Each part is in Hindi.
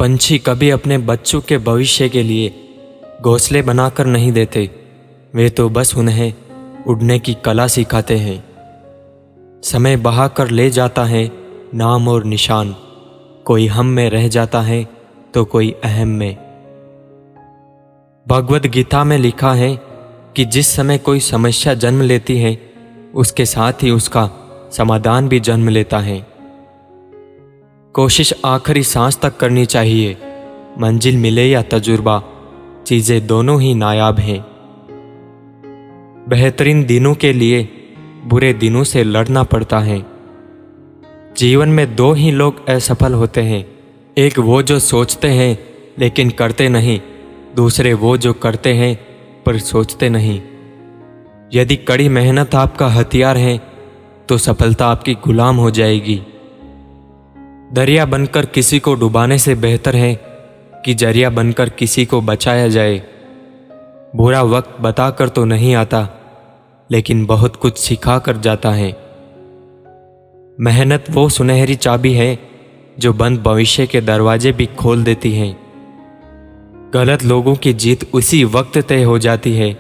पंछी कभी अपने बच्चों के भविष्य के लिए घोंसले बनाकर नहीं देते, वे तो बस उन्हें उड़ने की कला सिखाते हैं। समय बहा कर ले जाता है नाम और निशान, कोई हम में रह जाता है तो कोई अहम में। भगवद गीता में लिखा है कि जिस समय कोई समस्या जन्म लेती है, उसके साथ ही उसका समाधान भी जन्म लेता है। कोशिश आखिरी सांस तक करनी चाहिए, मंजिल मिले या तजुर्बा, चीजें दोनों ही नायाब हैं। बेहतरीन दिनों के लिए बुरे दिनों से लड़ना पड़ता है। जीवन में दो ही लोग असफल होते हैं, एक वो जो सोचते हैं लेकिन करते नहीं, दूसरे वो जो करते हैं पर सोचते नहीं। यदि कड़ी मेहनत आपका हथियार है तो सफलता आपकी गुलाम हो जाएगी। दरिया बनकर किसी को डुबाने से बेहतर है कि जरिया बनकर किसी को बचाया जाए। बुरा वक्त बताकर तो नहीं आता, लेकिन बहुत कुछ सिखा कर जाता है। मेहनत वो सुनहरी चाबी है जो बंद भविष्य के दरवाजे भी खोल देती है। गलत लोगों की जीत उसी वक्त तय हो जाती है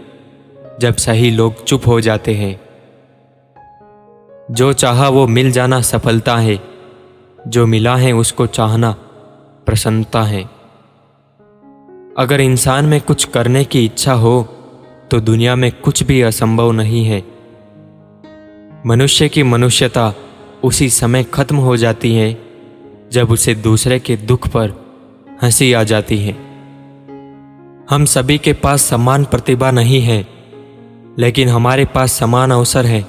जब सही लोग चुप हो जाते हैं। जो चाहा वो मिल जाना सफलता है, जो मिला है उसको चाहना प्रसन्नता है। अगर इंसान में कुछ करने की इच्छा हो तो दुनिया में कुछ भी असंभव नहीं है। मनुष्य की मनुष्यता उसी समय खत्म हो जाती है जब उसे दूसरे के दुख पर हंसी आ जाती है। हम सभी के पास समान प्रतिभा नहीं है, लेकिन हमारे पास समान अवसर है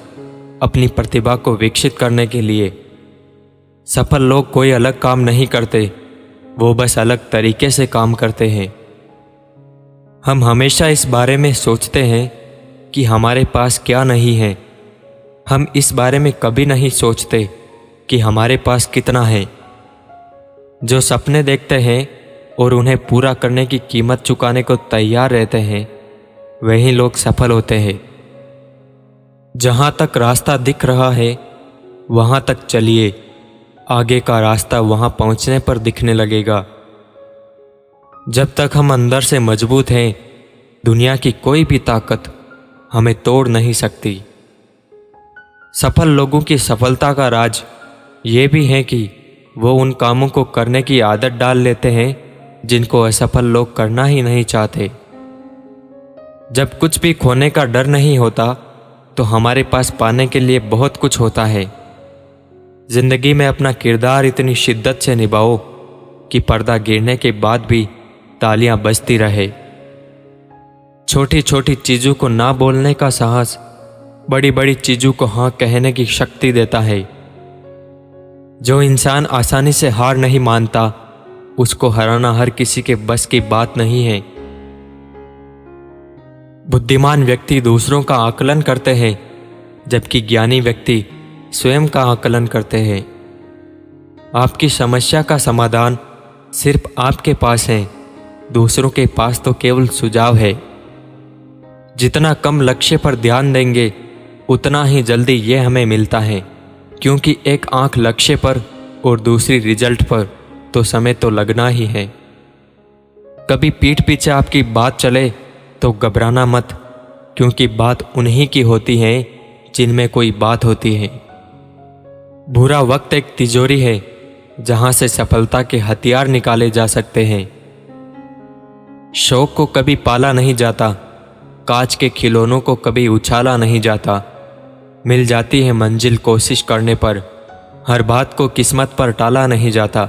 अपनी प्रतिभा को विकसित करने के लिए। सफल लोग कोई अलग काम नहीं करते, वो बस अलग तरीके से काम करते हैं। हम हमेशा इस बारे में सोचते हैं कि हमारे पास क्या नहीं है, हम इस बारे में कभी नहीं सोचते कि हमारे पास कितना है। जो सपने देखते हैं और उन्हें पूरा करने की कीमत चुकाने को तैयार रहते हैं, वही लोग सफल होते हैं। जहां तक रास्ता दिख रहा है वहां तक चलिए, आगे का रास्ता वहां पहुंचने पर दिखने लगेगा। जब तक हम अंदर से मजबूत हैं, दुनिया की कोई भी ताकत हमें तोड़ नहीं सकती। सफल लोगों की सफलता का राज ये भी है कि वो उन कामों को करने की आदत डाल लेते हैं जिनको असफल लोग करना ही नहीं चाहते। जब कुछ भी खोने का डर नहीं होता तो हमारे पास पाने के लिए बहुत कुछ होता है। जिंदगी में अपना किरदार इतनी शिद्दत से निभाओ कि पर्दा गिरने के बाद भी तालियां बजती रहे। छोटी छोटी चीजों को ना बोलने का साहस बड़ी बड़ी चीजों को हाँ कहने की शक्ति देता है। जो इंसान आसानी से हार नहीं मानता, उसको हराना हर किसी के बस की बात नहीं है। बुद्धिमान व्यक्ति दूसरों का आकलन करते हैं, जबकि ज्ञानी व्यक्ति स्वयं का आकलन करते हैं। आपकी समस्या का समाधान सिर्फ आपके पास है, दूसरों के पास तो केवल सुझाव है। जितना कम लक्ष्य पर ध्यान देंगे उतना ही जल्दी यह हमें मिलता है, क्योंकि एक आंख लक्ष्य पर और दूसरी रिजल्ट पर तो समय तो लगना ही है। कभी पीठ पीछे आपकी बात चले तो घबराना मत, क्योंकि बात उन्हीं की होती है जिनमें कोई बात होती है। बुरा वक्त एक तिजोरी है जहां से सफलता के हथियार निकाले जा सकते हैं। शौक को कभी पाला नहीं जाता, कांच के खिलौनों को कभी उछाला नहीं जाता। मिल जाती है मंजिल कोशिश करने पर, हर बात को किस्मत पर टाला नहीं जाता।